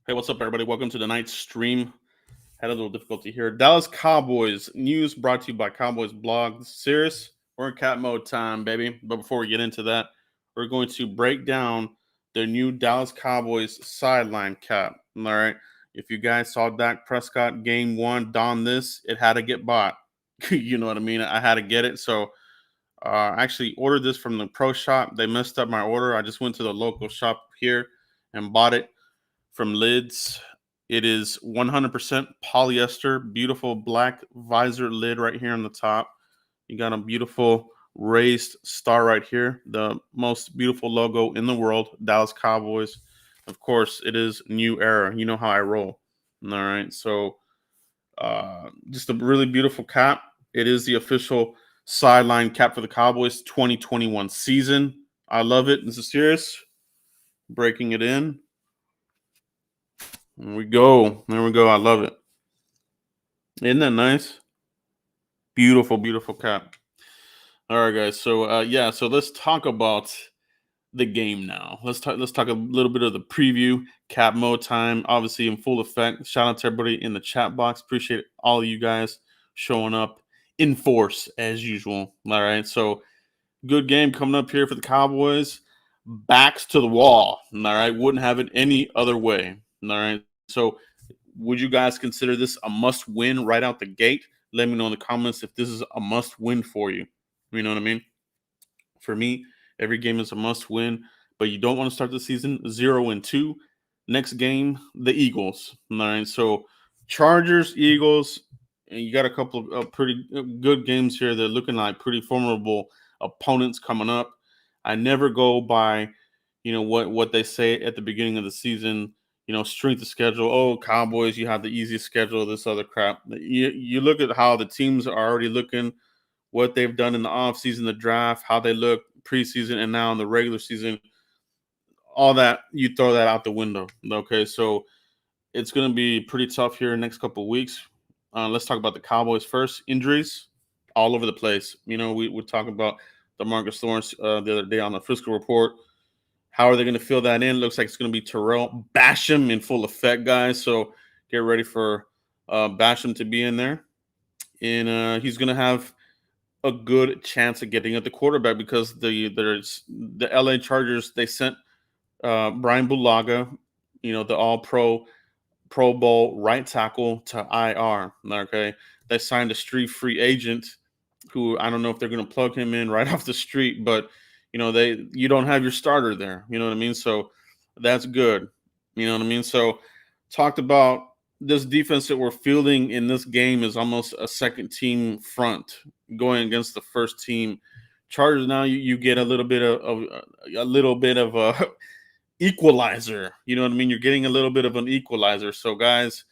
Hey, what's up, everybody? Welcome to the night stream. Had a little difficulty here. Dallas Cowboys news brought to you by Cowboys Blog. This is serious. We're in cat mode time, baby. But before we get into that, we're going to break down the new Dallas Cowboys sideline cap. All right. If you guys saw Dak Prescott game one don this, it had to get bought. You know what I mean? I had to get it. So I actually ordered this from the pro shop. They messed up my order. I just went to the local shop here and bought it from Lids. It is 100% polyester, beautiful black visor lid right here on the top. You got a beautiful raised star right here, the most beautiful logo in the world, Dallas Cowboys. Of course, it is new era. You know how I roll. All right, so just a really beautiful cap. It is the official sideline cap for the Cowboys 2021 season. I love it. This is serious. Breaking it in. There we go. There we go. I love it. Isn't that nice? Beautiful, beautiful cap. All right, guys. So so let's talk about the game now. Let's talk a little bit of the preview. Cap mode time, obviously in full effect. Shout out to everybody in the chat box. Appreciate all of you guys showing up in force as usual. All right. So good game coming up here for the Cowboys. Backs to the wall. All right. Wouldn't have it any other way. All right. So would you guys consider this a must win right out the gate? Let me know in the comments if this is a must win for you. You know what I mean? For me, every game is a must win, but you don't want to start the season 0-2. Next game, the Eagles. All right. So Chargers, Eagles, and you got a couple of pretty good games here. They're looking like pretty formidable opponents coming up. I never go by, what they say at the beginning of the season. Strength of schedule. Oh, Cowboys, you have the easiest schedule. This other crap. You look at how the teams are already looking, what they've done in the offseason, the draft, how they look preseason, and now in the regular season. All that, you throw that out the window. Okay, so it's going to be pretty tough here in the next couple of weeks. Let's talk about the Cowboys first. Injuries all over the place. We talked about DeMarcus Lawrence the other day on the Frisco report. How are they going to fill that in? Looks like it's going to be Terrell Basham in full effect, guys. So get ready for Basham to be in there. And he's going to have a good chance of getting at the quarterback because the LA Chargers, they sent Brian Bulaga, the all-pro Pro Bowl right tackle, to IR. Okay. They signed a street free agent who I don't know if they're going to plug him in right off the street, but you don't have your starter there. You know what I mean? So that's good. You know what I mean? So talked about this defense that we're fielding in this game is almost a second team front going against the first team Chargers. Now you get a little bit of a equalizer. You know what I mean? You're getting a little bit of an equalizer. So guys,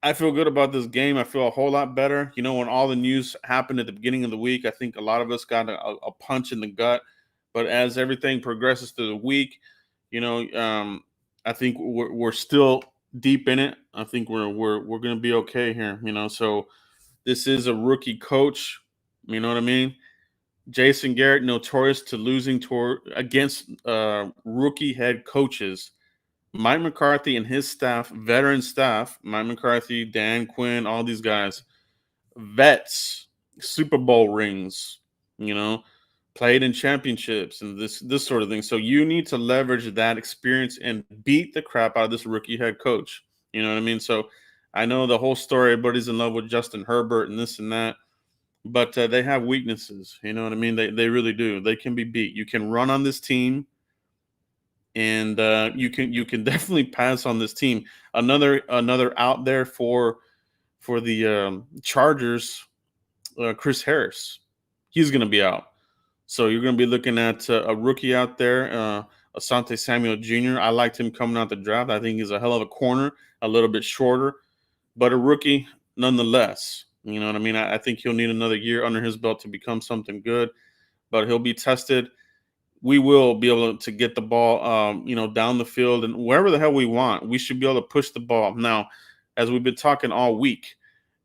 I feel good about this game. I feel a whole lot better. When all the news happened at the beginning of the week, I think a lot of us got a punch in the gut. But as everything progresses through the week, I think we're still deep in it. I think we're going to be okay here. So this is a rookie coach. You know what I mean? Jason Garrett, notorious to losing against rookie head coaches. Mike McCarthy and his staff, veteran staff, Mike McCarthy, Dan Quinn, all these guys, vets, Super Bowl rings, played in championships and this sort of thing. So you need to leverage that experience and beat the crap out of this rookie head coach. You know what I mean? So I know the whole story, everybody's in love with Justin Herbert and this and that, but they have weaknesses. You know what I mean? They really do. They can be beat. You can run on this team, and you can definitely pass on this team. Another out there for the Chargers, Chris Harris. He's going to be out. So you're going to be looking at a rookie out there, Asante Samuel Jr. I liked him coming out the draft. I think he's a hell of a corner, a little bit shorter, but a rookie nonetheless. You know what I mean? I think he'll need another year under his belt to become something good, but he'll be tested. We will be able to get the ball, down the field and wherever the hell we want. We should be able to push the ball. Now, as we've been talking all week,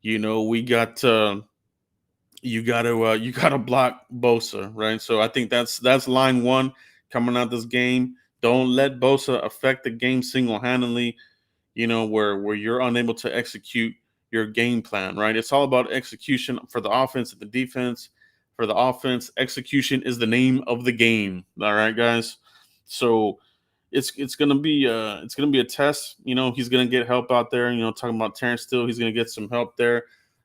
we got you got to block Bosa, right? So I think that's line one coming out this game. Don't let Bosa affect the game single-handedly. where you're unable to execute your game plan, right? It's all about execution for the offense and the defense. For the offense, execution is the name of the game. All right, guys. So it's gonna be a test. He's gonna get help out there. Talking about Terrence Steele, he's gonna get some help there.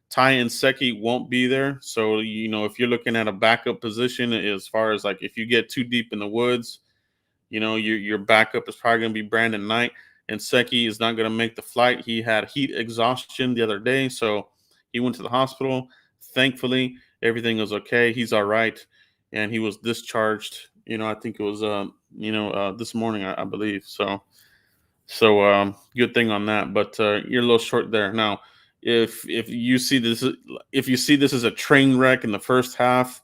Ty and Seki won't be there. So if you're looking at a backup position, as far as like if you get too deep in the woods, your backup is probably going to be Brandon Knight, and Seki is not going to make the flight. He had heat exhaustion the other day, so he went to the hospital. Thankfully, everything was okay. He's all right, and he was discharged. I think it was this morning, I believe. So good thing on that. But you're a little short there now. If you see this as a train wreck in the first half,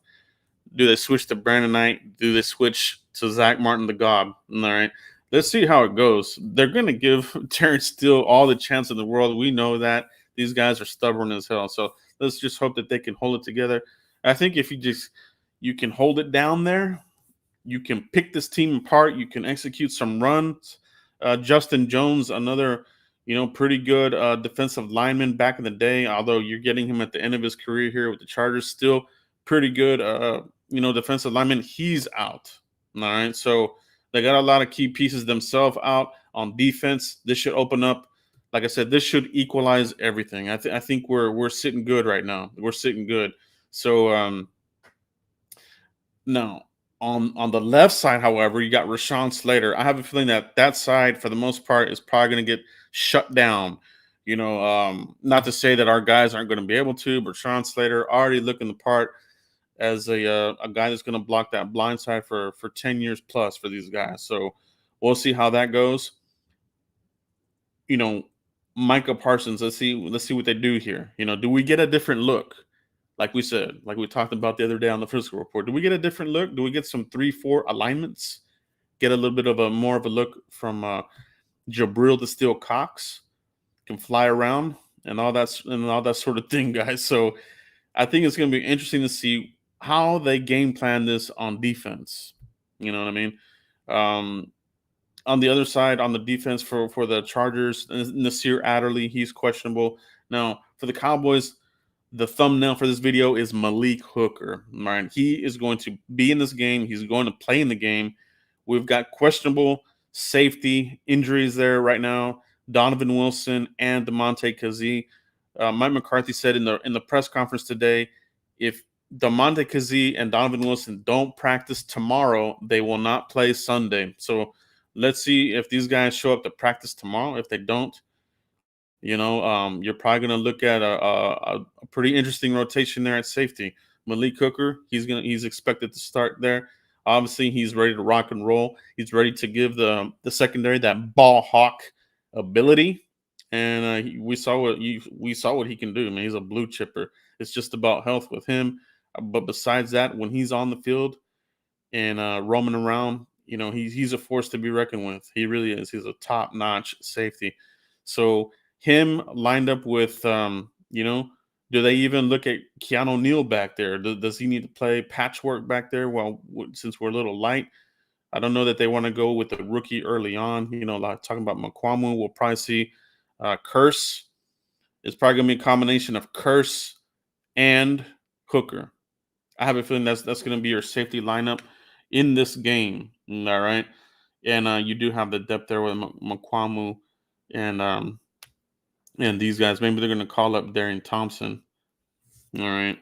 do they switch to Brandon Knight? Do they switch to Zach Martin the God? All right. Let's see how it goes. They're going to give Terrence Steele all the chance in the world. We know that. These guys are stubborn as hell. So let's just hope that they can hold it together. I think if you can hold it down there, you can pick this team apart. You can execute some runs. Justin Jones, another pretty good defensive lineman back in the day, although you're getting him at the end of his career here with the Chargers, still pretty good defensive lineman. He's out. All right. So they got a lot of key pieces themselves out on defense. This should open up. Like I said, this should equalize everything. I think we're sitting good right now. We're sitting good. So now on the left side, however, you got Rashawn Slater. I have a feeling that side, for the most part, is probably going to get shut down. Not to say that our guys aren't going to be able to, but Rashawn Slater already looking the part as a guy that's going to block that blind side for 10 years plus for these guys. So we'll see how that goes. Micah Parsons, let's see what they do here. Do we get a different look? Like we said, like we talked about the other day on the Frisco report, do we get a different look? Do we get some 3-4 alignments? Get a little bit of more of a look from Jabril the Steel Cox, can fly around and all that sort of thing, guys. So I think it's going to be interesting to see how they game plan this on defense. You know what I mean? On the other side, on the defense for the Chargers, Nasir Adderley, he's questionable. Now, for the Cowboys, the thumbnail for this video is Malik Hooker. Right? He is going to be in this game. He's going to play in the game. We've got questionable safety injuries there right now. Donovan Wilson and DeMonte Kazee. Mike McCarthy said in the press conference today, if DeMonte Kazee and Donovan Wilson don't practice tomorrow, they will not play Sunday. So let's see if these guys show up to practice tomorrow. If they don't, you're probably going to look at a pretty interesting rotation there at safety. Malik Hooker, he's expected to start there. Obviously, he's ready to rock and roll. He's ready to give the secondary that ball hawk ability, and we saw what he can do. Man, he's a blue chipper. It's just about health with him. But besides that, when he's on the field and roaming around, he's a force to be reckoned with. He really is. He's a top-notch safety. So him lined up with, do they even look at Keanu Neal back there? Does he need to play patchwork back there? Well, since we're a little light, I don't know that they want to go with the rookie early on. Like talking about McQuamu, we'll probably see Curse. It's probably going to be a combination of Curse and Hooker. I have a feeling that's going to be your safety lineup in this game. All right. And you do have the depth there with McQuamu and these guys. Maybe they're going to call up Darian Thompson. All right.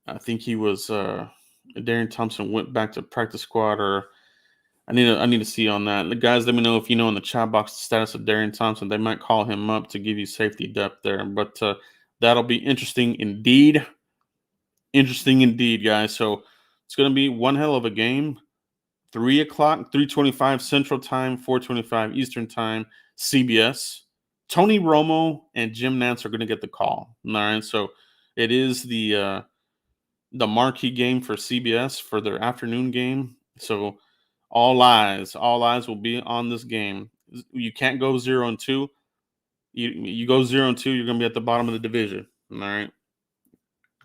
I think he was Darian Thompson went back to practice squad, or I need to see on that. The guys, let me know if you know in the chat box the status of Darian Thompson. They might call him up to give you safety depth there. But that'll be interesting indeed. Interesting indeed, guys. So it's going to be one hell of a game. 3 o'clock, 3:25 Central Time, 4:25 Eastern Time, CBS. Tony Romo and Jim Nantz are going to get the call. All right, so it is the marquee game for CBS for their afternoon game. So all eyes will be on this game. You can't go 0-2. You go 0-2, you're going to be at the bottom of the division. All right.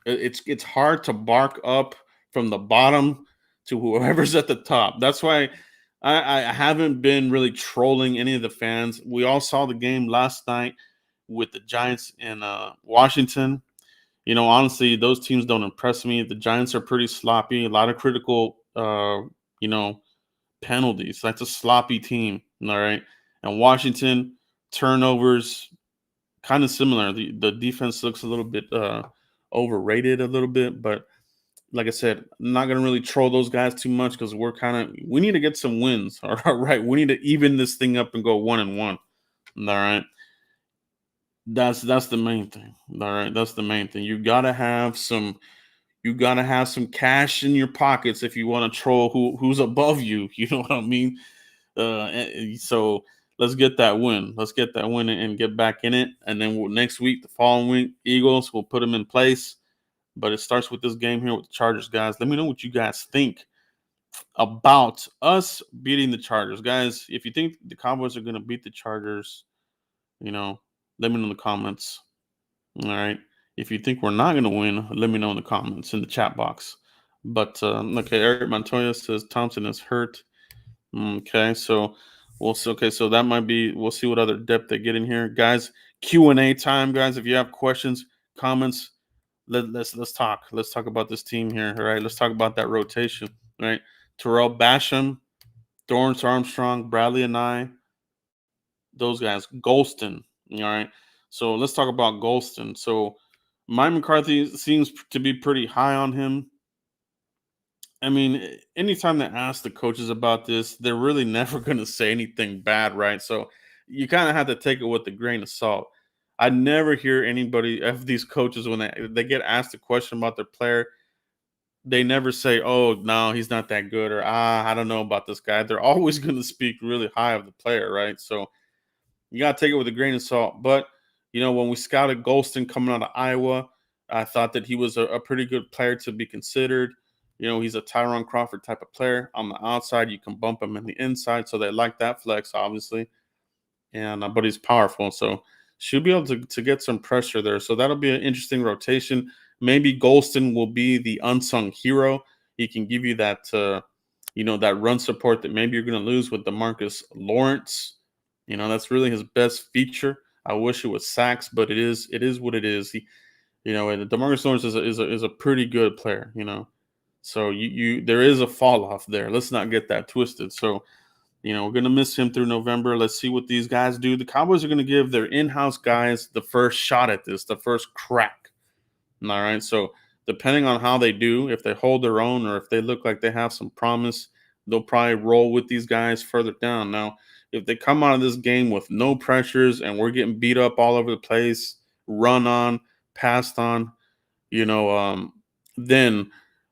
It's hard to bark up from the bottom to whoever's at the top. That's why I haven't been really trolling any of the fans. We all saw the game last night with the Giants in Washington. Honestly, those teams don't impress me. The Giants are pretty sloppy. A lot of critical, you know, penalties. That's a sloppy team. All right, and Washington turnovers kind of similar. The defense looks a little bit overrated a little bit, but like I said, I'm not gonna really troll those guys too much because we need to get some wins. All right, we need to even this thing up and go 1-1. All right, that's the main thing. All right, that's the main thing. You gotta have some cash in your pockets if you want to troll who's above you. You know what I mean? So let's get that win. Let's get that win and get back in it. And then next week, the following week, Eagles will put them in place. But it starts with this game here with the Chargers, guys. Let me know what you guys think about us beating the Chargers, guys. If you think the Cowboys are going to beat the Chargers, you know, let me know in the comments. All right. If you think we're not going to win, let me know in the comments in the chat box. But okay, Eric Montoya says Thompson is hurt. Okay, so we'll see. Okay, so that might be. We'll see what other depth they get in here, guys. Q&A time, guys. If you have questions, comments, let's talk. Let's talk about this team here. All right, let's talk about that rotation. All right, Terrell Basham, Dorrance Armstrong, Bradley and I, those guys. Golston. All right, so let's talk about Golston. So Mike McCarthy seems to be pretty high on him. I mean, anytime they ask the coaches about this, they're really never going to say anything bad, right? So you kind of have to take it with a grain of salt. I never hear anybody of these coaches when they get asked a question about their player, they never say, "Oh, no, he's not that good," or I don't know about this guy." They're always going to speak really high of the player, right? So you got to take it with a grain of salt. But when we scouted Golston coming out of Iowa, I thought that he was a pretty good player to be considered. He's a Tyron Crawford type of player. On the outside, you can bump him in the inside, so they like that flex, obviously. And but he's powerful, so should be able to get some pressure there. So that'll be an interesting rotation. Maybe Golston will be the unsung hero. He can give you that, that run support that maybe you're going to lose with DeMarcus Lawrence. That's really his best feature. I wish it was sacks, but it is what it is. And DeMarcus Lawrence is a pretty good player. So there is a fall off there. Let's not get that twisted. So we're gonna miss him through November. Let's see what these guys do. The Cowboys are gonna give their in-house guys the first shot at this, the first crack. All right. So depending on how they do, if they hold their own or if they look like they have some promise, they'll probably roll with these guys further down. Now, if they come out of this game with no pressures and we're getting beat up all over the place, run on, passed on, then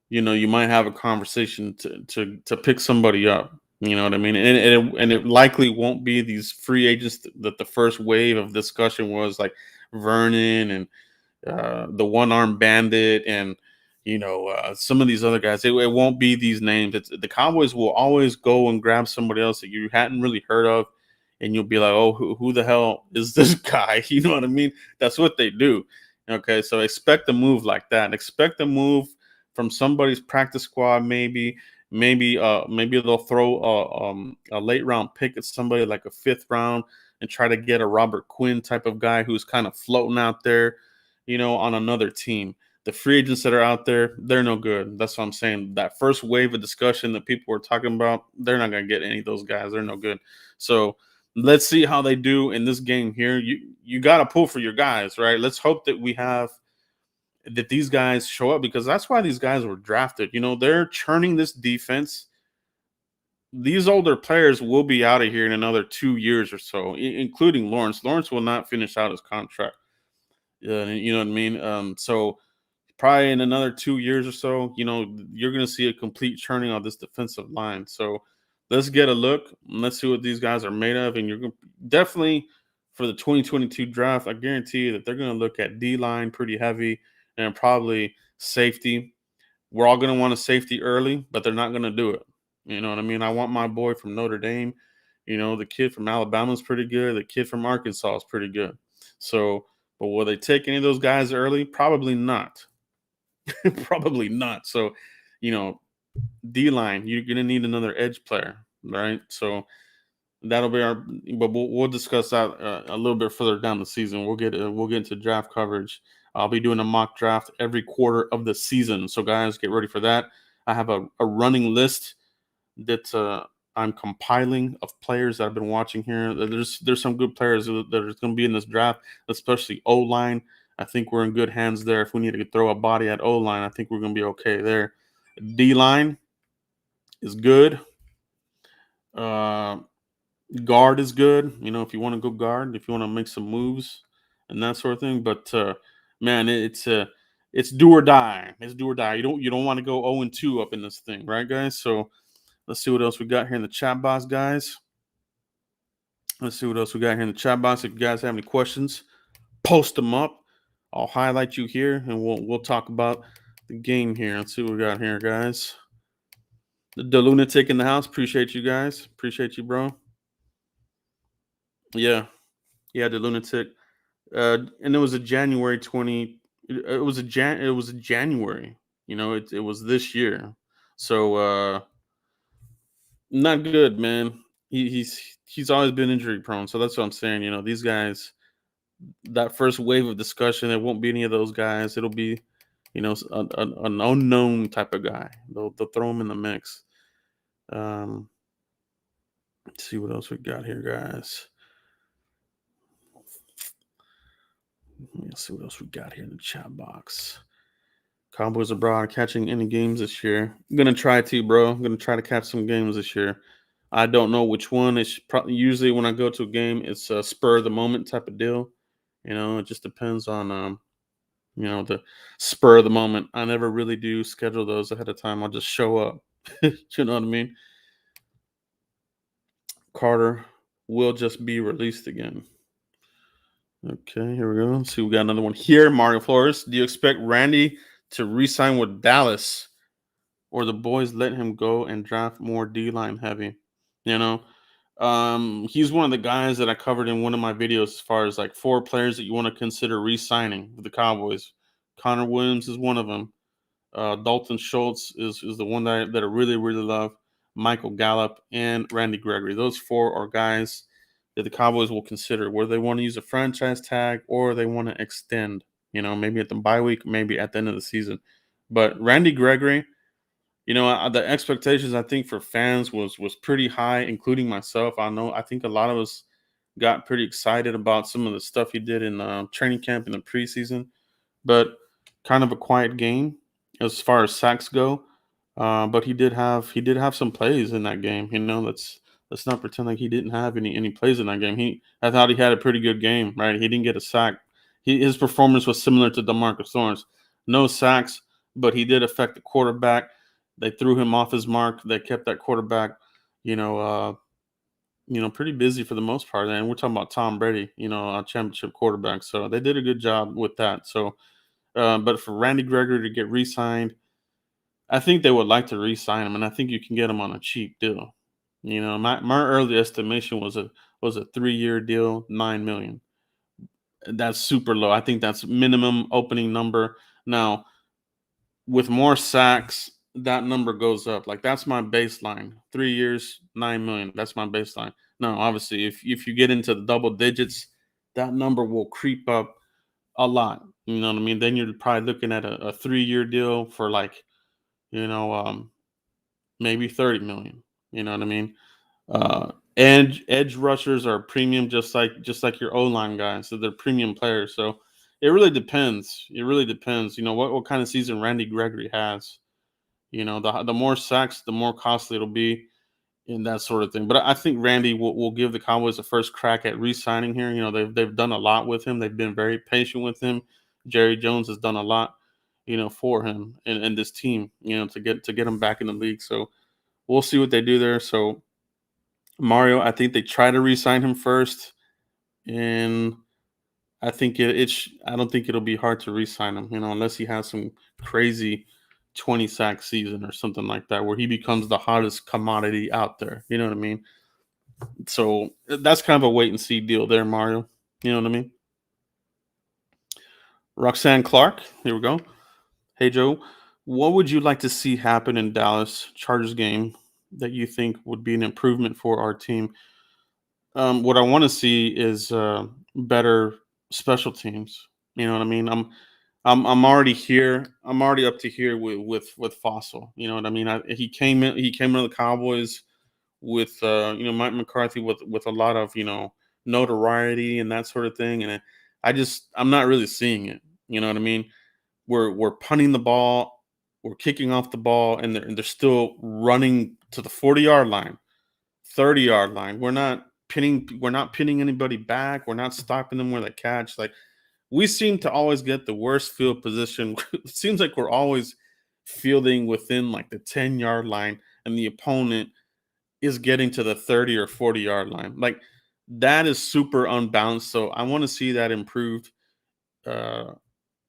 you might have a conversation to pick somebody up. You know what I mean? And it likely won't be these free agents that the first wave of discussion was like Vernon and the one arm bandit and some of these other guys. It won't be these names. The Cowboys will always go and grab somebody else that you hadn't really heard of, and you'll be like, oh, who the hell is this guy? You know what I mean? That's what they do. Okay, so expect a move like that. Expect a move from somebody's practice squad, maybe they'll throw a late round pick at somebody like a fifth round and try to get a Robert Quinn type of guy who's kind of floating out there, on another team. The free agents that are out there, they're no good. That's what I'm saying. That first wave of discussion that people were talking about, they're not going to get any of those guys. They're no good. So let's see how they do in this game here. You got to pull for your guys, right? Let's hope that these guys show up because that's why these guys were drafted. They're churning this defense. These older players will be out of here in another 2 years or so, including Lawrence. Lawrence will not finish out his contract. You know what I mean? So probably in another 2 years or so, you're going to see a complete churning of this defensive line. So let's get a look. Let's see what these guys are made of. And you're going to definitely for the 2022 draft, I guarantee you that they're going to look at D-line pretty heavy and probably safety. We're all going to want a safety early, but they're not going to do it. You know what I mean? I want my boy from Notre Dame. The kid from Alabama is pretty good. The kid from Arkansas is pretty good. So, but will they take any of those guys early? Probably not. Probably not. So, D-line, you're going to need another edge player. right? So that'll be our. But we'll discuss that a little bit further down the season. We'll get into draft coverage. I'll be doing a mock draft every quarter of the season. So guys, get ready for that. I have a running list that I'm compiling of players that I've been watching here. There's some good players that are going to be in this draft, especially O line. I think we're in good hands there. If we need to throw a body at O line, I think we're going to be okay there. D line is good. Uh, Guard is good. You know, if you want to go guard, if you want to make some moves and that sort of thing. But man, it's do or die. It's do or die. You don't want to go 0-2 up in this thing, right, guys? So let's see what else we got here in the chat box, guys. Let's see what else we got here in the chat box. If you guys have any questions, post them up. I'll highlight you here, and we'll talk about the game here. Let's see what we got here, guys. The lunatic in the house. Appreciate you guys. Appreciate you, bro. Yeah, the lunatic. And it was a January 20. It was a January. You know, it was this year. So not good, man. He's always been injury prone. So that's what I'm saying. You know, these guys, that first wave of discussion, it won't be any of those guys. It'll be, you know, an unknown type of guy. They'll throw him in the mix. Let's see what else we got here, guys. Let's see what else we got here in the chat box. Cowboys abroad catching any games this year. I'm gonna try to, bro. I'm gonna try to catch some games this year. I don't know which one. It's probably usually when I go to a game, it's a spur of the moment type of deal. You know, it just depends on you know, the spur of the moment. I never really do schedule those ahead of time. I'll just show up. You know what I mean? Carter will just be released again. Okay, here we go. Let's see, we got another one here. Mario Flores. Do you expect Randy to re-sign with Dallas, or the boys let him go and draft more D-line heavy? You know, he's one of the guys that I covered in one of my videos as far as like 4 players that you want to consider re-signing with the Cowboys. Connor Williams is one of them. Dalton Schultz is the one that I really, really love. Michael Gallup and Randy Gregory. Those 4 are guys that the Cowboys will consider whether they want to use a franchise tag or they want to extend. You know, maybe at the bye week, maybe at the end of the season. But Randy Gregory, you know, the expectations I think for fans was pretty high, including myself. I think a lot of us got pretty excited about some of the stuff he did in training camp in the preseason, but kind of a quiet game as far as sacks go. But he did have some plays in that game. You know, let's not pretend like he didn't have any plays in that game. I thought he had a pretty good game, right? He didn't get a sack. His performance was similar to DeMarcus Lawrence. No sacks, but he did affect the quarterback. They threw him off his mark. They kept that quarterback, you know, pretty busy for the most part. And we're talking about Tom Brady, you know, a championship quarterback. So they did a good job with that. So, but for Randy Gregory to get re-signed, I think they would like to re-sign him, and I think you can get him on a cheap deal. You know, my early estimation was a 3-year deal, $9 million. That's super low. I think that's minimum opening number. Now, with more sacks, that number goes up. Like that's my baseline. 3 years, $9 million. That's my baseline. Now, obviously, if you get into the double digits, that number will creep up a lot. You know what I mean? Then you're probably looking at a 3-year deal for like, you know, maybe 30 million. You know what I mean? Edge rushers are premium, just like your O line guys. So they're premium players. So it really depends. It really depends. You know what kind of season Randy Gregory has. You know, the more sacks, the more costly it'll be, and that sort of thing. But I think Randy will give the Cowboys the first crack at re-signing here. You know, they've done a lot with him. They've been very patient with him. Jerry Jones has done a lot, you know, for him and this team, you know, to get him back in the league. So we'll see what they do there. So Mario, I think they try to re-sign him first, and I think I don't think it'll be hard to re-sign him, you know, unless he has some crazy 20 sack season or something like that, where he becomes the hottest commodity out there. You know what I mean? So that's kind of a wait and see deal there, Mario. You know what I mean? Roxanne Clark, here we go. Hey Joe, what would you like to see happen in Dallas Chargers game that you think would be an improvement for our team? What I want to see is better special teams. You know what I mean? I'm already here. I'm already up to here with Fossil. You know what I mean? He came into the Cowboys with Mike McCarthy with a lot of notoriety and that sort of thing, and I'm not really seeing it. You know what I mean? We're punting the ball, we're kicking off the ball, and they're still running to the 40-yard line, 30-yard line. We're not pinning anybody back. We're not stopping them where they catch. Like, we seem to always get the worst field position. It seems like we're always fielding within like the 10-yard line, and the opponent is getting to the 30 or 40-yard line. Like, that is super unbalanced. So I want to see that improved uh,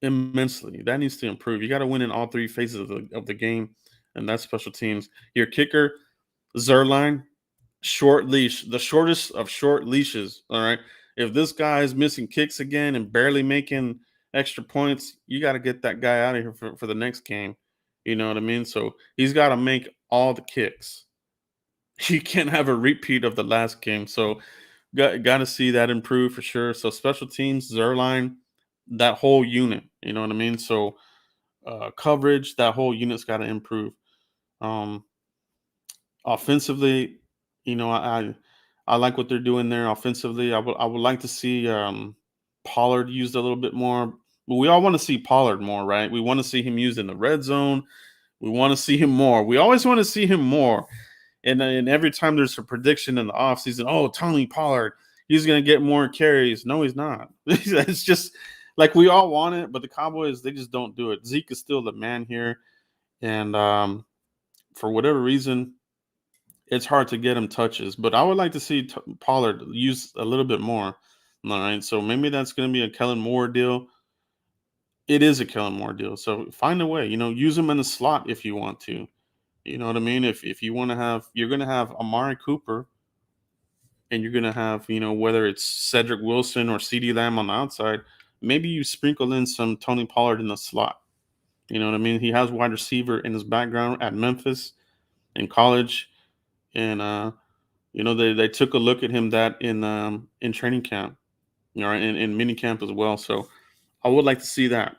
immensely. That needs to improve. You got to win in all three phases of the game, and that's special teams. Your kicker, Zerline, short leash, the shortest of short leashes. All right. If this guy is missing kicks again and barely making extra points, you got to get that guy out of here for the next game. You know what I mean? So he's got to make all the kicks. He can't have a repeat of the last game. So got to see that improve for sure. So special teams, Zerline, that whole unit. You know what I mean? So coverage, that whole unit's got to improve. Um, Offensively, you know, I like what they're doing there offensively. I would like to see Pollard used a little bit more. But we all want to see Pollard more, right? We want to see him used in the red zone. We want to see him more. We always want to see him more. And every time there's a prediction in the offseason, oh, Tony Pollard, he's going to get more carries. No, he's not. It's just like we all want it, but the Cowboys, they just don't do it. Zeke is still the man here. And for whatever reason, it's hard to get him touches. But I would like to see Pollard use a little bit more. All right. So maybe that's going to be a Kellen Moore deal. It is a Kellen Moore deal. So find a way, use him in the slot if you want to. You know what I mean? If you want to have, you're going to have Amari Cooper, and you're going to have, whether it's Cedric Wilson or CeeDee Lamb on the outside, maybe you sprinkle in some Tony Pollard in the slot. You know what I mean? He has wide receiver in his background at Memphis in college. And, they took a look at him that in training camp, in mini camp as well. So I would like to see that.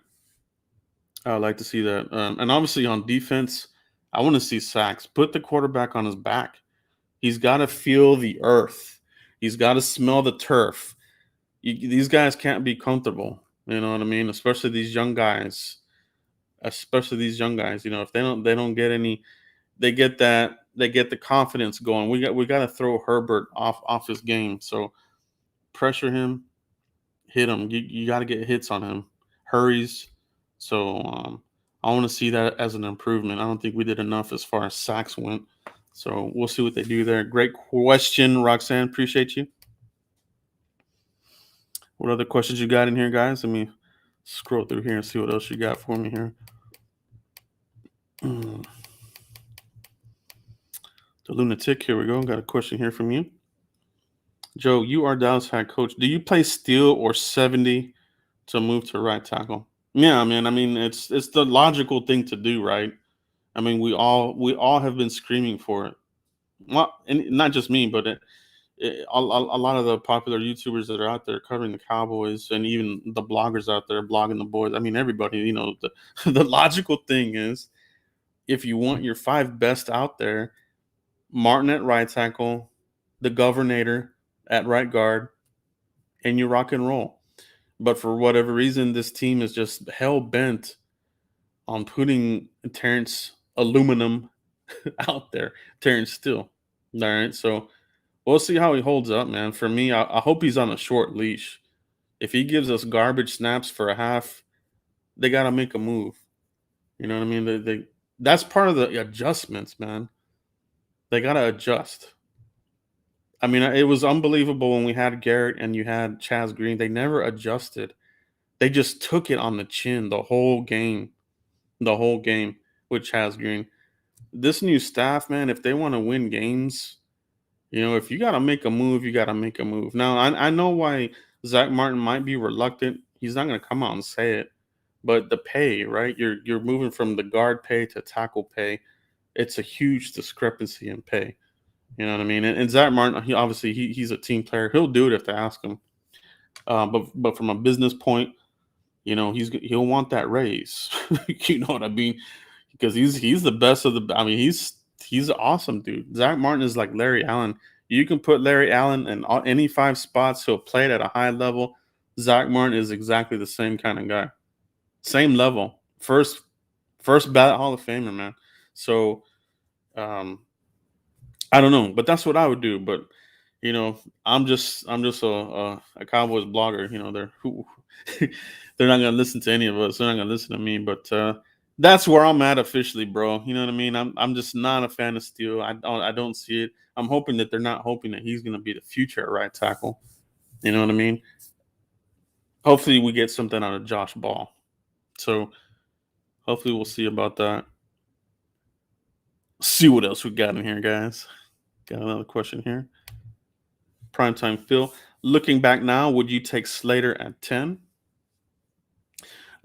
I would like to see that. And obviously on defense, I want to see sacks. Put the quarterback on his back. He's got to feel the earth. He's got to smell the turf. These guys can't be comfortable. You know what I mean? Especially these young guys. If they don't get any, they get the confidence going. We got to throw Herbert off his game. So pressure him, hit him. You got to get hits on him. Hurries. So I want to see that as an improvement. I don't think we did enough as far as sacks went. So we'll see what they do there. Great question, Roxanne. Appreciate you. What other questions you got in here, guys? Let me scroll through here and see what else you got for me here. The lunatic, here we go. Got a question here from you. Joe, you are Dallas head coach. Do you play Steele or 70 to move to right tackle? Yeah, man. I mean, it's the logical thing to do, right? I mean, we all have been screaming for it. Well, and not just me, but a lot of the popular YouTubers that are out there covering the Cowboys, and even the bloggers out there blogging the boys. I mean, everybody. The logical thing is, if you want your five best out there, Martin at right tackle, the Governor at right guard, and you rock and roll. But for whatever reason, this team is just hell bent on putting Terrence Aluminum out there, Terrence Steele. All right, so we'll see how he holds up, man. For me, I hope he's on a short leash. If he gives us garbage snaps for a half, they got to make a move. You know what I mean? That's part of the adjustments, man. They got to adjust. I mean, it was unbelievable when we had Garrett and you had Chaz Green. They never adjusted. They just took it on the chin the whole game with Chaz Green. This new staff, man, if they want to win games, if you got to make a move, you got to make a move. Now, I know why Zach Martin might be reluctant. He's not going to come out and say it. But the pay, right? You're moving from the guard pay to tackle pay. it's a huge discrepancy in pay. You know what I mean? And Zach Martin, he's a team player. He'll do it if they ask him. But from a business point, he'll want that raise. You know what I mean? Because he's the best of the. I mean, he's awesome, dude. Zach Martin is like Larry Allen. You can put Larry Allen in any 5 spots. He'll play it at a high level. Zach Martin is exactly the same kind of guy. Same level. First ballot Hall of Famer, man. So um, I don't know, but that's what I would do. But I'm just a Cowboys blogger. They're not gonna listen to any of us. They're not gonna listen to me. But that's where I'm at officially, bro. You know what I mean? I'm just not a fan of Steele. I don't see it. I'm hoping that they're not hoping that he's gonna be the future at right tackle. You know what I mean? Hopefully we get something out of Josh Ball. So hopefully we'll see about that. See what else we got in here, guys. Got another question here. Primetime Phil. Looking back now, would you take Slater at 10?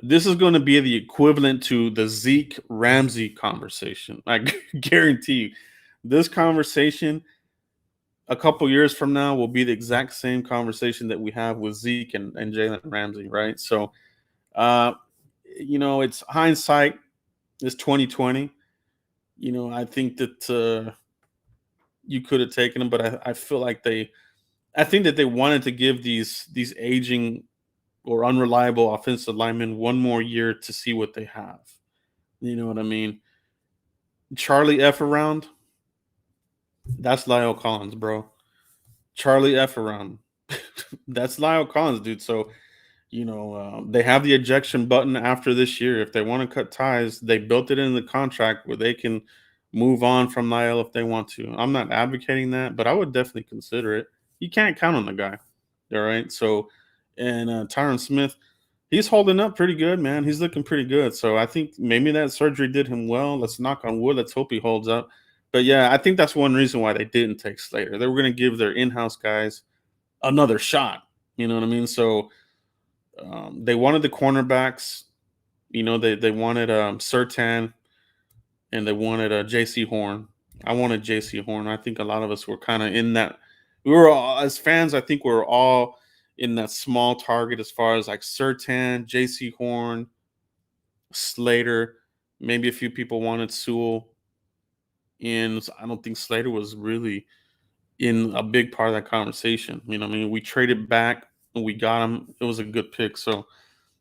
This is going to be the equivalent to the Zeke Ramsey conversation. I guarantee you, this conversation a couple years from now will be the exact same conversation that we have with Zeke and Jalen Ramsey, right? So, it's hindsight is 2020. I think that you could have taken them, but I feel like I think that they wanted to give these aging or unreliable offensive linemen one more year to see what they have. You know what I mean? Charlie F around, that's Lyle Collins, bro. Charlie F around, that's Lyle Collins, dude. So they have the ejection button after this year. If they want to cut ties, they built it in the contract where they can move on from Lyle if they want to. I'm not advocating that, but I would definitely consider it. You can't count on the guy. All right. So, and Tyron Smith, he's holding up pretty good, man. He's looking pretty good. So I think maybe that surgery did him well. Let's knock on wood. Let's hope he holds up. But yeah, I think that's one reason why they didn't take Slater. They were going to give their in-house guys another shot. You know what I mean? So they wanted the cornerbacks. They wanted Surtain and they wanted J.C. Horn. I wanted J.C. Horn. I think a lot of us were kind of in that. We were all, as fans, I think we were all in that small target as far as like Surtain, J.C. Horn, Slater. Maybe a few people wanted Sewell. And I don't think Slater was really in a big part of that conversation. I mean, we traded back and we got him. It was a good pick. So,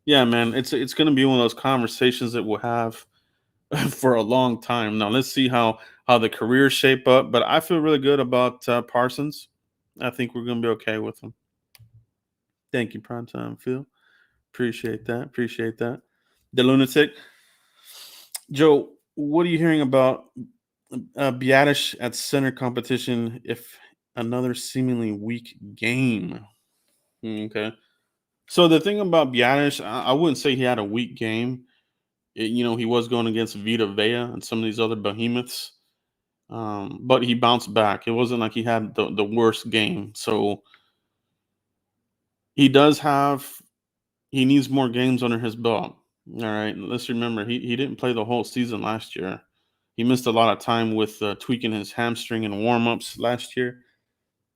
yeah, man, it's going to be one of those conversations that we'll have for a long time. Now, let's see how the careers shape up. But I feel really good about Parsons. I think we're going to be okay with him. Thank you, Primetime Phil. Appreciate that. Appreciate that. The Lunatic. Joe, what are you hearing about Biadasz at center competition if another seemingly weak game? Okay. So the thing about Biadasz, I wouldn't say he had a weak game. He was going against Vita Vea and some of these other behemoths, but he bounced back. It wasn't like he had the worst game. So he needs more games under his belt. All right. Let's remember, he didn't play the whole season last year. He missed a lot of time with tweaking his hamstring and warm-ups last year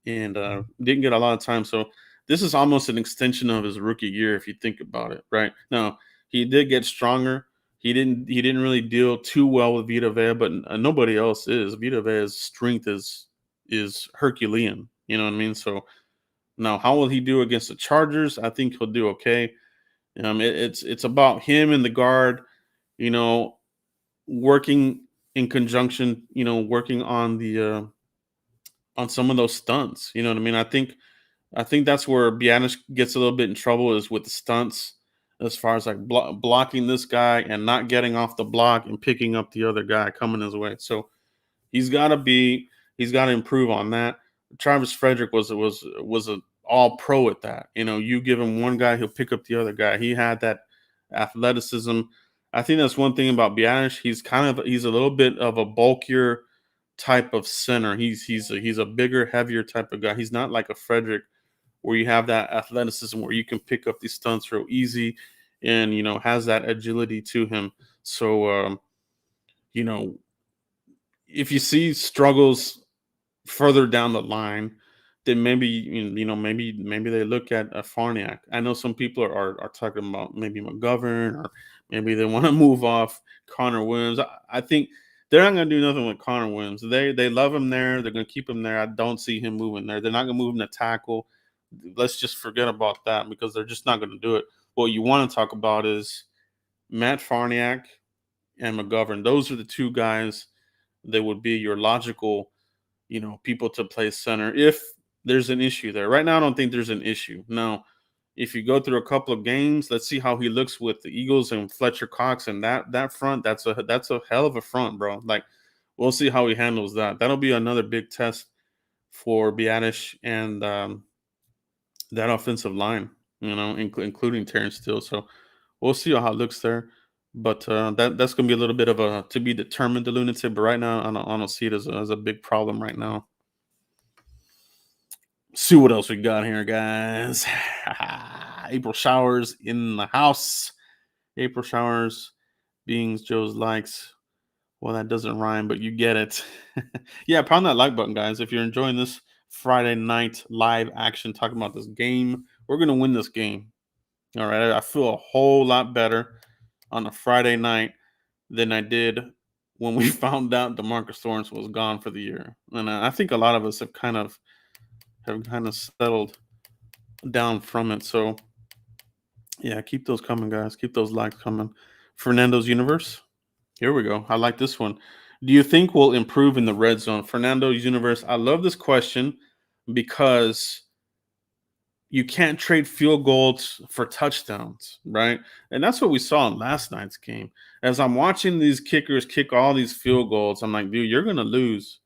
and didn't get a lot of time. So this is almost an extension of his rookie year if you think about it, right? Now, he did get stronger. He didn't really deal too well with Vita Vea, but nobody else is. Vita Vea's strength is Herculean. You know what I mean? So now, how will he do against the Chargers? I think he'll do okay. It's about him and the guard, working in conjunction, working on the on some of those stunts. You know what I mean? I think that's where Biadasz gets a little bit in trouble is with the stunts, as far as like blocking this guy and not getting off the block and picking up the other guy coming his way. So he's got to improve on that. Travis Frederick was a all pro at that. You give him one guy, he'll pick up the other guy. He had that athleticism. I think that's one thing about Biadasz. He's a little bit of a bulkier type of center. He's a bigger, heavier type of guy. He's not like a Frederick where you have that athleticism where you can pick up these stunts real easy and has that agility to him. So you know if you see struggles further down the line, then maybe maybe they look at a Farniak. I know some people are talking about maybe McGovern, or maybe they want to move off Connor Williams. I think they're not going to do nothing with Connor Williams. They love him there. They're going to keep him there. I don't see him moving there. They're not going to move him to tackle. Let's just forget about that because they're just not going to do it. What you want to talk about is Matt Farniak and McGovern. Those are the two guys that would be your logical, people to play center if there's an issue there. Right now, I don't think there's an issue. Now, if you go through a couple of games, let's see how he looks with the Eagles and Fletcher Cox and that front. That's a hell of a front, bro. Like, we'll see how he handles that. That'll be another big test for Biadasz and that offensive line, including Terrence Steele. So we'll see how it looks there. But that's going to be a little bit of a to be determined, the lunatic. But right now, I don't see it as a big problem right now. See what else we got here, guys. April showers in the house. April showers, beings Joe's likes. Well, that doesn't rhyme, but you get it. Yeah, pound that like button, guys. If you're enjoying this Friday night live action talking about this game, we're going to win this game. All right. I feel a whole lot better on a Friday night than I did when we found out DeMarcus Lawrence was gone for the year. And I think a lot of us have kind of settled down from it. So, yeah, keep those coming, guys. Keep those likes coming. Fernando's Universe. Here we go. I like this one. Do you think we'll improve in the red zone? Fernando's Universe. I love this question because you can't trade field goals for touchdowns, right? And that's what we saw in last night's game. As I'm watching these kickers kick all these field goals, I'm like, dude, you're going to lose.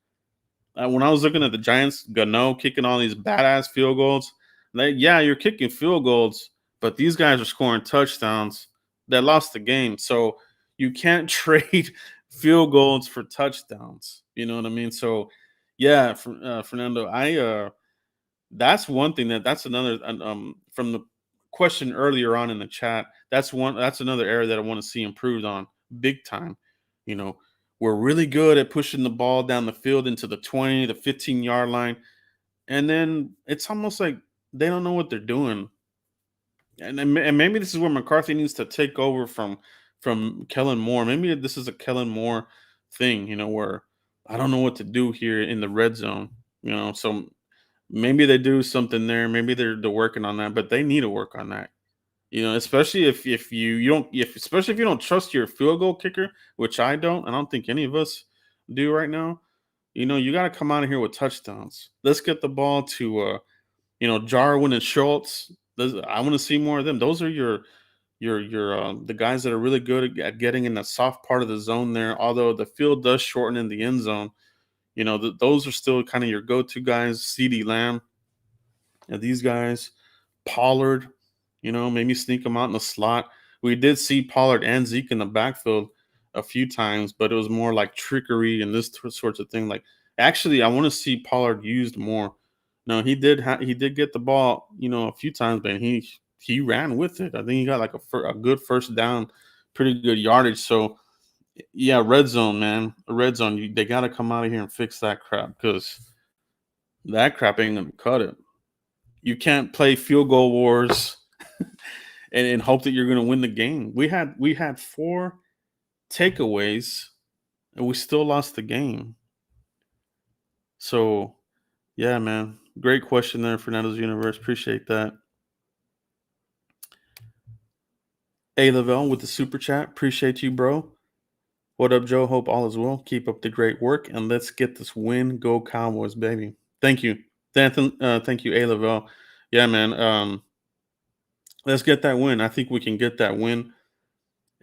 When I was looking at the Giants, Gano kicking all these badass field goals, yeah, you're kicking field goals, but these guys are scoring touchdowns that lost the game. So you can't trade field goals for touchdowns. You know what I mean? So, yeah, Fernando, that's one thing that's another from the question earlier on in the chat. That's another area that I want to see improved on big time. We're really good at pushing the ball down the field into the 20, the 15-yard line. And then it's almost like they don't know what they're doing. And maybe this is where McCarthy needs to take over from Kellen Moore. Maybe this is a Kellen Moore thing, where I don't know what to do here in the red zone. So maybe they do something there. Maybe they're working on that, but they need to work on that. Especially if you don't trust your field goal kicker, which I don't think any of us do right now. You got to come out of here with touchdowns. Let's get the ball to Jarwin and Schultz. I want to see more of them. Those are your the guys that are really good at getting in the soft part of the zone there. Although the field does shorten in the end zone, those are still kind of your go-to guys. CeeDee Lamb, these guys, Pollard. Maybe sneak them out in the slot. We did see Pollard and Zeke in the backfield a few times, but it was more like trickery and this sorts of thing. Like, actually, I want to see Pollard used more. No, he did get the ball, a few times, but he ran with it. I think he got like a good first down, pretty good yardage. So, yeah, red zone, man. Red zone, they got to come out of here and fix that crap because that crap ain't going to cut it. You can't play field goal wars and hope that you're going to win the game. We had 4 takeaways, and we still lost the game. So, yeah, man. Great question there, Fernando's Universe. Appreciate that. A. Lavelle with the super chat. Appreciate you, bro. What up, Joe? Hope all is well. Keep up the great work, and let's get this win. Go Cowboys, baby. Thank you. Thank you, A. Lavelle. Yeah, man. Let's get that win. I think we can get that win.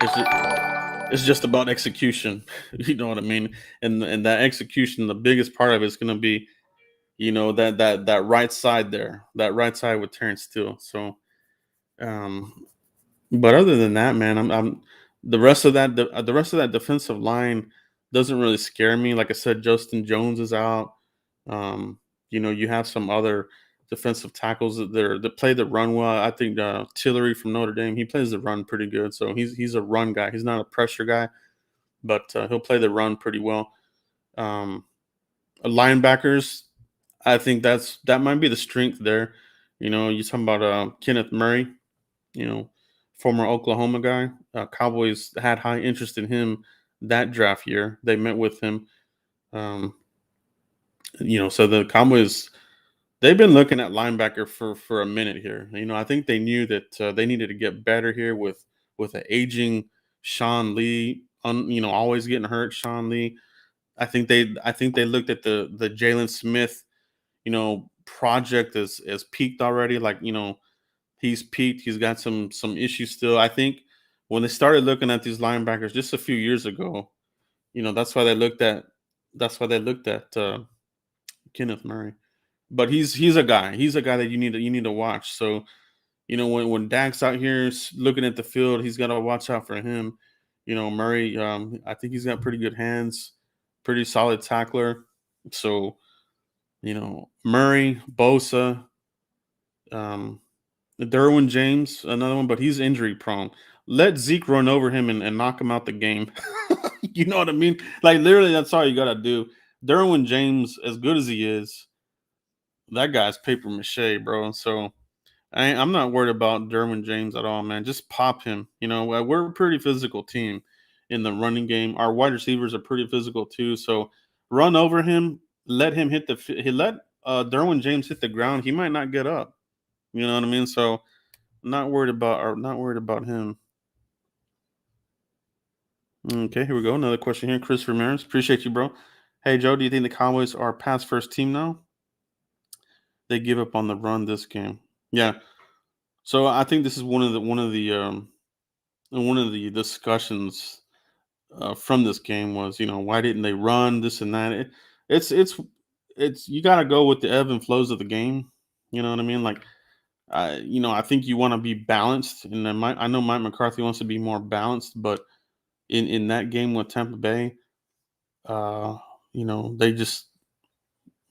It's just about execution. You know what I mean? And that execution, the biggest part of it is going to be, that right side there, that right side with Terrence Steele. So, but other than that, man, I'm the rest of that defensive line doesn't really scare me. Like I said, Justin Jones is out. You have some other defensive tackles that play the run well. I think Tillery from Notre Dame, he plays the run pretty good. So he's a run guy. He's not a pressure guy, but he'll play the run pretty well. Um, Linebackers, I think that might be the strength there. You talking about Kenneth Murray, you know, former Oklahoma guy. Cowboys had high interest in him that draft year. They met with him. Um, so the Cowboys, they've been looking at linebacker for a minute here. I think they knew that they needed to get better here with an aging Sean Lee, always getting hurt. Sean Lee. I think they looked at the Jalen Smith, project as peaked already. Like, he's peaked. He's got some issues still. I think when they started looking at these linebackers just a few years ago, that's why they looked at Kenneth Murray. But he's a guy. He's a guy that you need to watch. So when Dak's out here looking at the field, he's got to watch out for him. Murray. I think he's got pretty good hands, pretty solid tackler. So Murray, Bosa, um, Derwin James, another one, but he's injury prone. Let Zeke run over him and knock him out the game. You know what I mean? Like, literally, that's all you gotta do. Derwin James, as good as he is, that guy's paper mache, bro. So I'm not worried about Derwin James at all, man. Just pop him. We're a pretty physical team in the running game. Our wide receivers are pretty physical too. So run over him, let him let Derwin James hit the ground. He might not get up. You know what I mean? So not worried about him. Okay, here we go. Another question here. Chris Ramirez. Appreciate you, bro. Hey Joe, do you think the Cowboys are a pass first team now? They give up on the run this game. Yeah. So I think this is one of the discussions from this game was, why didn't they run this and that? It's it's it's you got to go with the ebb and flows of the game. You know what I mean? Like, I think you want to be balanced, and then I know Mike McCarthy wants to be more balanced, but in that game with Tampa Bay, uh,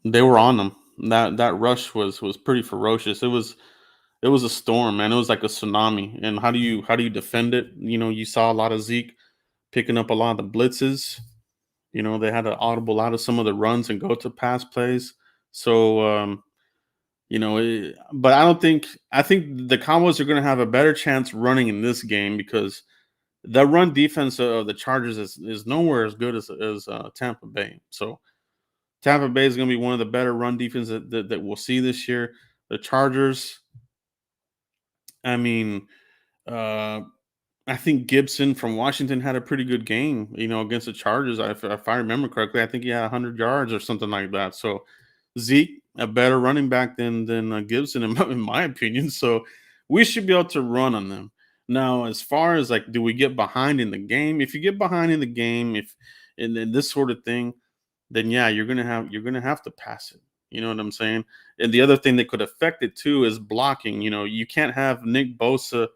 they were on them. That rush was pretty ferocious. It was a storm, man. It was like a tsunami. And how do you defend it? You saw a lot of Zeke picking up a lot of the blitzes. They had to audible out of some of the runs and go to pass plays. So, but I think the Cowboys are going to have a better chance running in this game because the run defense of the Chargers is nowhere as good as Tampa Bay. So Tampa Bay is going to be one of the better run defenses that we'll see this year. The Chargers, I mean, uh, I think Gibson from Washington had a pretty good game, against the Chargers. If I remember correctly, I think he had 100 yards or something like that. So Zeke, a better running back than Gibson, in my opinion. So we should be able to run on them. Now, as far as like, do we get behind in the game? If you get behind in the game, if and then this sort of thing, then yeah, you're gonna have to pass it. You know what I'm saying? And the other thing that could affect it too is blocking. You can't have Nick Bosa.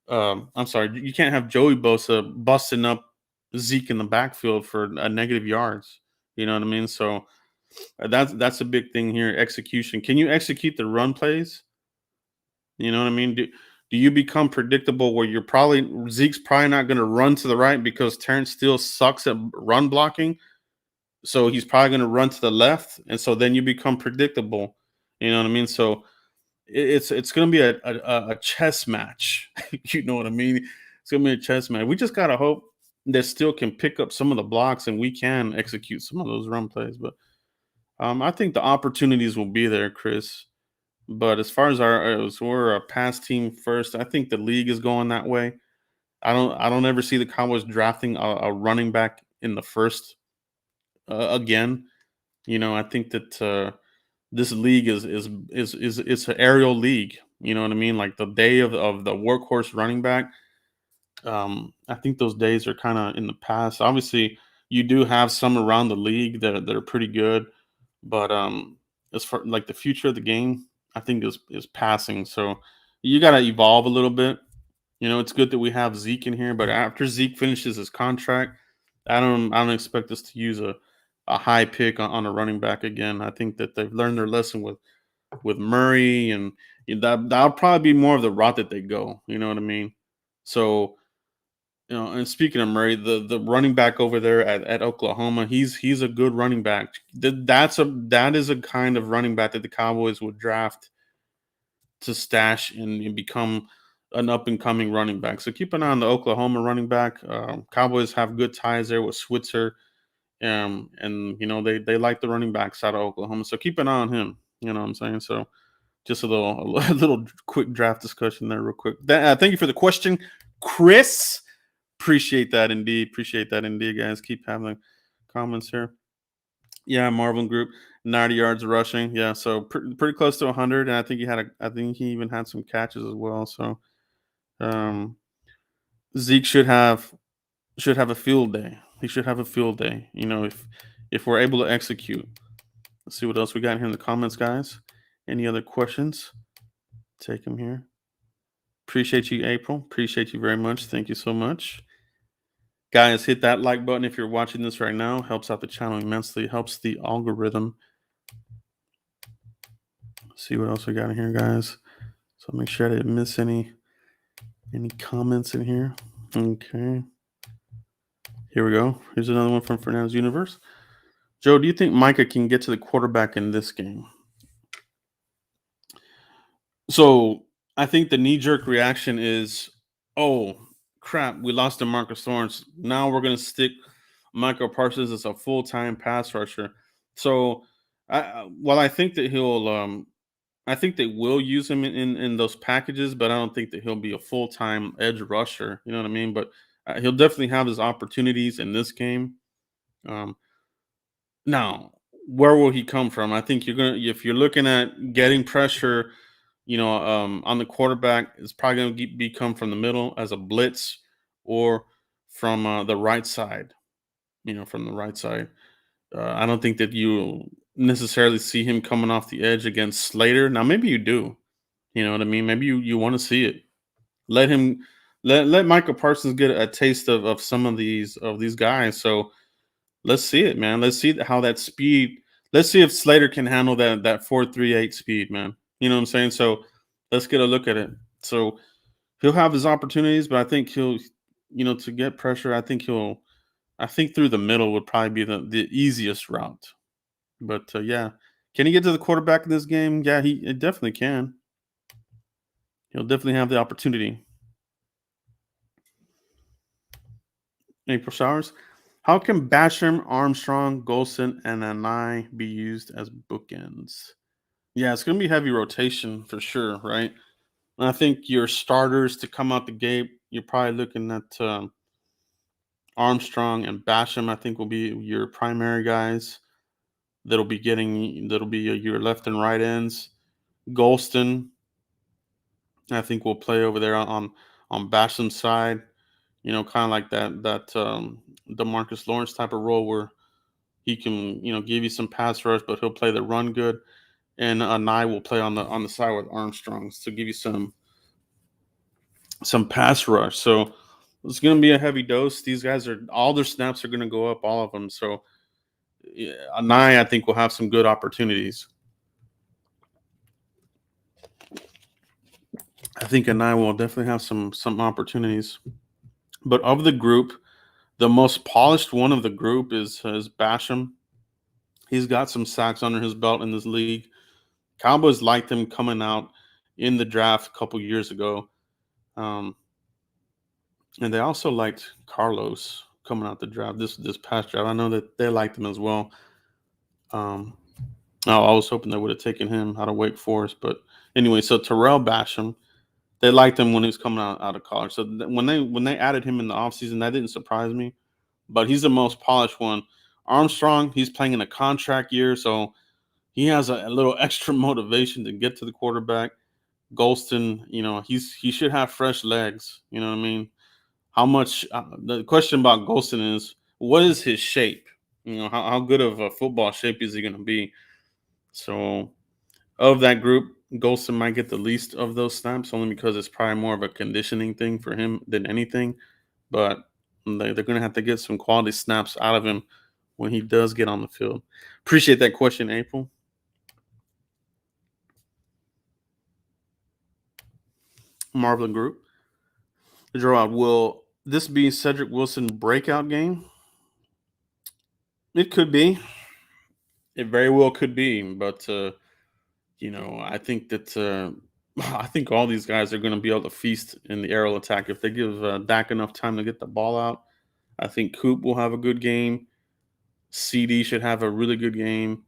I'm sorry, you can't have Joey Bosa busting up Zeke in the backfield for a negative yards. You know what I mean? So that's a big thing here. Execution. Can you execute the run plays? You know what I mean? Do you become predictable where Zeke's probably not going to run to the right because Terrence Steele sucks at run blocking? So he's probably going to run to the left, and so then you become predictable. You know what I mean? So it's going to be a chess match. You know what I mean? It's going to be a chess match. We just got to hope that Steele can pick up some of the blocks and we can execute some of those run plays. But I think the opportunities will be there, Chris. But as far as we're a pass team first, I think the league is going that way. I don't ever see the Cowboys drafting a running back in the first again. I think that this league is it's an aerial league. You know what I mean? Like the day of the workhorse running back. I think those days are kind of in the past. Obviously, you do have some around the league that are pretty good, but as far like the future of the game, I think is passing. So you got to evolve a little bit. It's good that we have Zeke in here, but after Zeke finishes his contract, I don't expect us to use a high pick on a running back again. I think that they've learned their lesson with Murray, and that'll probably be more of the route that they go. You know what I mean? So And speaking of Murray, the running back over there at Oklahoma, he's a good running back. That is a kind of running back that the Cowboys would draft to stash and become an up and coming running back. So keep an eye on the Oklahoma running back. Cowboys have good ties there with Switzer, and they like the running backs out of Oklahoma. So keep an eye on him. You know what I'm saying? So just a little quick draft discussion there, real quick. Thank you for the question, Chris. Appreciate that indeed. Appreciate that indeed, guys. Keep having comments here. Yeah, Marvin Group, 90 yards rushing. Yeah, so pretty close to 100, and I think he even had some catches as well. So um, Zeke should have a field day. He should have a field day. If we're able to execute. Let's see what else we got here in the comments, guys. Any other questions? Take them here. Appreciate you, April. Appreciate you very much. Thank you so much. Guys, hit that like button if you're watching this right now. Helps out the channel immensely. Helps the algorithm. See what else we got in here, guys. So make sure I didn't miss any comments in here. Okay. Here we go. Here's another one from Fernando's Universe. Joe, do you think Micah can get to the quarterback in this game? So I think the knee-jerk reaction is, oh, crap, we lost to Marcus Lawrence. Now we're going to stick Michael Parsons as a full-time pass rusher. So I think that I think they will use him in those packages, but I don't think that he'll be a full-time edge rusher. You know what I mean? But he'll definitely have his opportunities in this game. Um, Now, where will he come from? I think if you're looking at getting pressure, on the quarterback, it's probably going to be come from the middle as a blitz or from the right side. From the right side. I don't think that you necessarily see him coming off the edge against Slater. Now, maybe you do. You know what I mean? Maybe you want to see it. Let him let Michael Parsons get a taste of some of these guys. So let's see it, man. Let's see how that speed. Let's see if Slater can handle that 4.38 speed, man. You know what I'm saying? So let's get a look at it. So he'll have his opportunities, but I think to get pressure, I think through the middle would probably be the easiest route. But yeah, can he get to the quarterback in this game? Yeah, it definitely can. He'll definitely have the opportunity. April Showers. How can Basham, Armstrong, Golson, and Anai be used as bookends? Yeah, it's going to be heavy rotation for sure, right? And I think your starters to come out the gate, you're probably looking at Armstrong and Basham. I think will be your primary guys that'll be your left and right ends. Golston, I think will play over there on Basham's side. Kind of like that DeMarcus Lawrence type of role where he can give you some pass rush, but he'll play the run good. And Nye will play on the side with Armstrong to give you some pass rush. So it's going to be a heavy dose. These guys all their snaps are going to go up, all of them. So yeah, Nye, I think, will have some good opportunities. I think Anai will definitely have some opportunities. But of the group, the most polished one of the group is Basham. He's got some sacks under his belt in this league. Cowboys liked him coming out in the draft a couple years ago. And they also liked Carlos coming out the draft this past draft. I know that they liked him as well. I was hoping they would have taken him out of Wake Forest, but anyway. So Terrell Basham, they liked him when he was coming out of college. So when they added him in the offseason, that didn't surprise me. But he's the most polished one. Armstrong, he's playing in a contract year, so he has a little extra motivation to get to the quarterback. Golston, he should have fresh legs. You know what I mean? How much? The question about Golston is, what is his shape? How good of a football shape is he going to be? So, of that group, Golston might get the least of those snaps, only because it's probably more of a conditioning thing for him than anything. But they're going to have to get some quality snaps out of him when he does get on the field. Appreciate that question, April. Marvelin Group. Gerard, will this be Cedric Wilson breakout game? It could be. It very well could be, but I think that I think all these guys are going to be able to feast in the aerial attack if they give Dak enough time to get the ball out. I think Coop will have a good game. CD should have a really good game,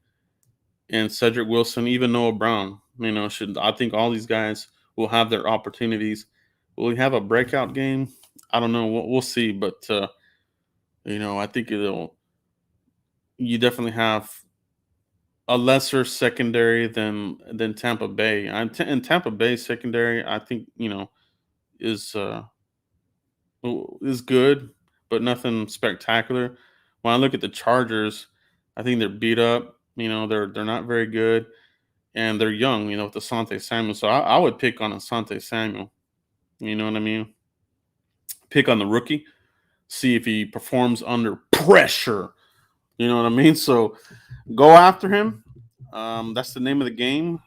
and Cedric Wilson, even Noah Brown, should. I think all these guys will have their opportunities. Will we have a breakout game? I don't know. We'll see, but I think it'll. You definitely have a lesser secondary than Tampa Bay. And Tampa Bay secondary, I think is is good, but nothing spectacular. When I look at the Chargers, I think they're beat up. They're not very good, and they're young. With Asante Samuel, so I would pick on Asante Samuel. You know what I mean? Pick on the rookie, see if he performs under pressure. You know what I mean? So go after him. That's the name of the game.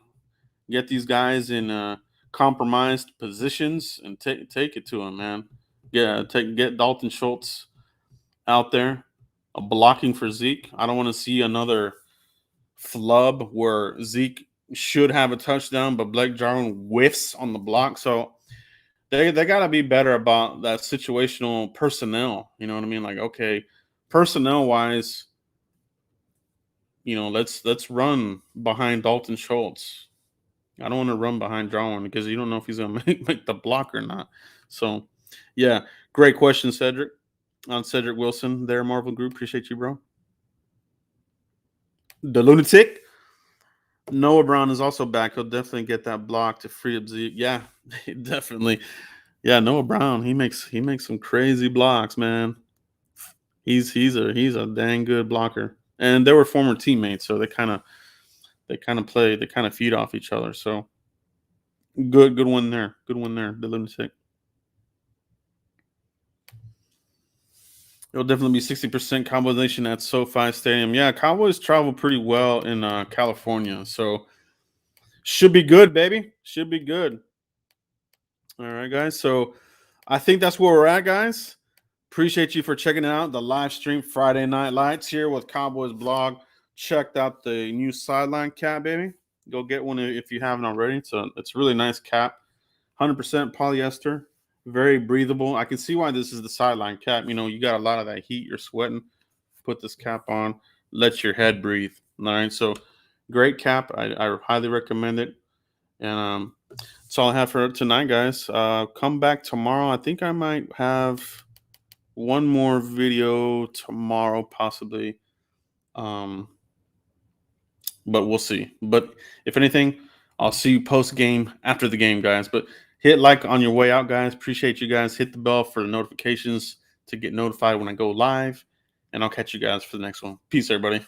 Get these guys in compromised positions and take it to them, man. Yeah, get Dalton Schultz out there, blocking for Zeke. I don't want to see another flub where Zeke should have a touchdown, but Blake Jarwin whiffs on the block. So they got to be better about that situational personnel. You know what I mean? Like, okay, personnel wise, let's run behind Dalton Schultz. I don't want to run behind Jarwin because you don't know if he's going to make the block or not. So, yeah, great question, Cedric. On Cedric Wilson there, Marvel Group. Appreciate you, bro. The Lunatic. Noah Brown is also back. He'll definitely get that block to free up Zeke. Yeah, definitely. Yeah, Noah Brown. He makes some crazy blocks, man. He's a dang good blocker. And they were former teammates, so they kind of feed off each other. So good one there. Good one there. The Lunatic. It'll definitely be 60% Cowboys Nation at SoFi Stadium. Yeah, Cowboys travel pretty well in California, so should be good, baby. Should be good. All right, guys. So I think that's where we're at, guys. Appreciate you for checking out the live stream Friday Night Lights here with Cowboys Blog. Checked out the new sideline cap, baby. Go get one if you haven't already. It's a really nice cap, 100% polyester. Very breathable. I can see why this is the sideline cap. You got a lot of that heat. You're sweating. Put this cap on. Let your head breathe. All right. So great cap. I highly recommend it. And that's all I have for tonight, guys. Come back tomorrow. I think I might have one more video tomorrow, possibly. But we'll see. But if anything, I'll see you post game after the game, guys. But hit like on your way out, guys. Appreciate you guys. Hit the bell for the notifications to get notified when I go live. And I'll catch you guys for the next one. Peace, everybody.